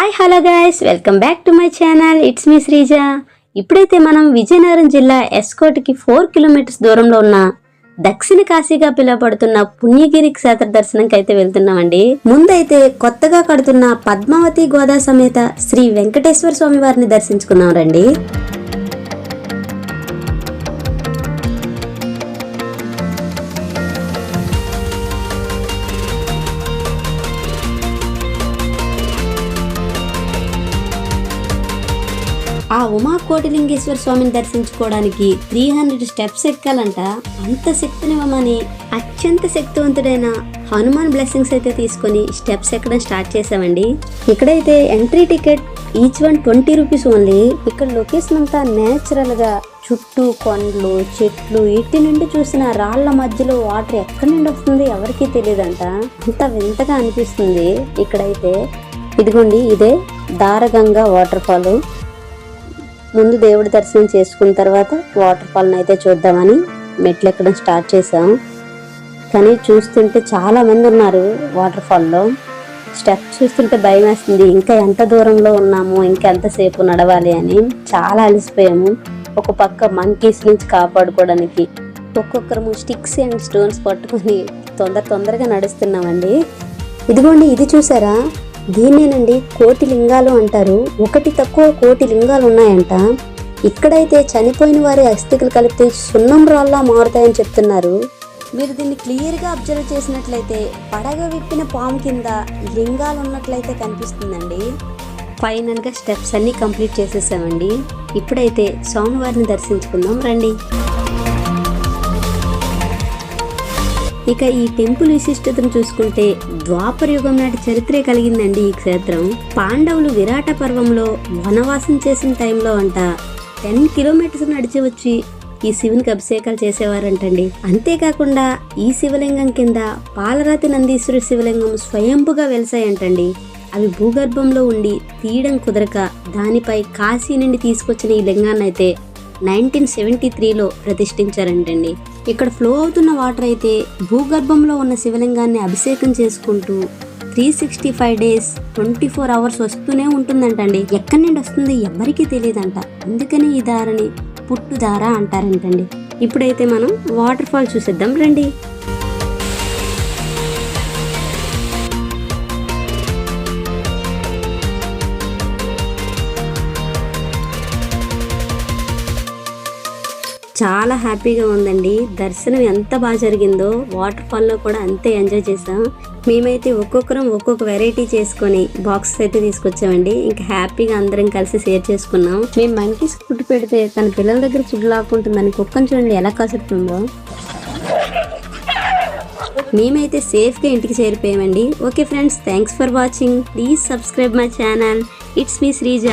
Hi hello guys, welcome back to my channel. It's మీ శ్రీజ. ఇప్పుడైతే మనం విజయనగరం జిల్లా ఎస్కోట్కి 4 కిలోమీటర్స్ దూరంలో ఉన్న దక్షిణ కాశీగా పిలువబడుతున్న పుణ్యగిరి క్షేత్ర దర్శనంకి అయితే వెళ్తున్నామండి. ముందైతే కొత్తగా కడుతున్న పద్మావతి గోదా సమేత శ్రీ వెంకటేశ్వర స్వామి వారిని దర్శించుకున్నాం రండి. ఆ ఉమా కోటిలింగేశ్వర స్వామిని దర్శించుకోవడానికి 300 స్టెప్స్ ఎక్కాలంట. అంత శక్తినివ్వమని అత్యంత శక్తివంతుడైన హనుమాన్ బ్లెస్సింగ్స్ అయితే తీసుకొని స్టెప్స్ ఎక్కడం స్టార్ట్ చేసామండి. ఇక్కడైతే entry ticket each one 20 rupees only. ఇక్కడ లొకేషన్ అంతా నేచురల్ గా చుట్టూ కొండలు చెట్లు ఇటు నుండి చూసిన రాళ్ల మధ్యలో వాటర్ ఎక్కడి నుండి వస్తుంది ఎవరికీ తెలియదంట. అంత వింతగా అనిపిస్తుంది. ఇక్కడైతే ఇదిగోండి, ఇదే దారగంగా వాటర్ ఫాల్. ముందు దేవుడి దర్శనం చేసుకున్న తర్వాత వాటర్ ఫాల్ని అయితే చూద్దామని మెట్లు ఎక్కడం స్టార్ట్ చేసాం. కానీ చూస్తుంటే చాలా మంది ఉన్నారు వాటర్ ఫాల్లో. స్టెప్స్ చూస్తుంటే భయం వేస్తుంది. ఇంకా ఎంత దూరంలో ఉన్నాము, ఇంకా ఎంతసేపు నడవాలి అని. చాలా అలసిపోయాము. ఒక పక్క మంకీస్ నుంచి కాపాడుకోవడానికి ఒక్కొక్కరు స్టిక్స్ అండ్ స్టోన్స్ పట్టుకొని తొందరగా నడుస్తున్నామండి. ఇదిగోండి, ఇది చూసారా, దీన్నేనండి కోటి లింగాలు అంటారు. ఒకటి తక్కువ కోటి లింగాలు ఉన్నాయంట. ఇక్కడైతే చనిపోయిన వారి అస్థికలు కలిపితే సున్నం రాళ్ళ మారుతాయని చెప్తున్నారు. మీరు దీన్ని క్లియర్గా అబ్జర్వ్ చేసినట్లయితే పడగ విప్పిన పాము కింద లింగాలు ఉన్నట్లయితే కనిపిస్తుందండి. ఫైనల్గా స్టెప్స్ అన్నీ కంప్లీట్ చేసేసామండి. ఇప్పుడైతే స్వామివారిని దర్శించుకుందాం రండి. ఇక ఈ టెంపుల్ విశిష్టతను చూసుకుంటే ద్వాపర యుగం నాటి చరిత్రే కలిగిందండి ఈ క్షేత్రం. పాండవులు విరాట పర్వంలో వనవాసం చేసిన టైంలో అంట 10 కిలోమీటర్స్ నడిచి వచ్చి ఈ శివునికి అభిషేకాలు చేసేవారంటండి. అంతేకాకుండా ఈ శివలింగం కింద పాలరాతి నందీశ్వర శివలింగం స్వయంపుగా వెలిసాయంటండి. అవి భూగర్భంలో ఉండి తీయడం కుదరక దానిపై కాశీ నుండి తీసుకొచ్చిన ఈ లింగాన్ని అయితే 1973లో ప్రతిష్ఠించారంటండి. ఇక్కడ ఫ్లో అవుతున్న వాటర్ అయితే భూగర్భంలో ఉన్న శివలింగాన్ని అభిషేకం చేసుకుంటూ 365 డేస్ 24 అవర్స్ వస్తూనే ఉంటుందంటండి. ఎక్కడి నుండి వస్తుంది ఎవరికీ తెలియదంట. అందుకని ఈ దారిని పుట్టుదార అంటారంటండి. ఇప్పుడైతే మనం వాటర్ ఫాల్ చూసేద్దాం రండి. చాలా హ్యాపీగా ఉందండి. దర్శనం ఎంత బాగా జరిగిందో వాటర్ ఫాల్లో కూడా అంతే ఎంజాయ్ చేసాం. మేమైతే ఒక్కొక్కరం ఒక్కొక్క వెరైటీ చేసుకొని బాక్సెస్ అయితే తీసుకొచ్చామండి. ఇంకా హ్యాపీగా అందరం కలిసి షేర్ చేసుకున్నాం. మేము మంకీస్ ఫుడ్ పెడితే తన పిల్లల దగ్గర ఫుడ్ లాక్కుంటుందని కుక్కను చూడండి ఎలా కసురుతుందో. మేమైతే సేఫ్గా ఇంటికి చేరిపోయామండి. Okay friends, thanks for watching. Please subscribe my channel. It's మీ శ్రీజ.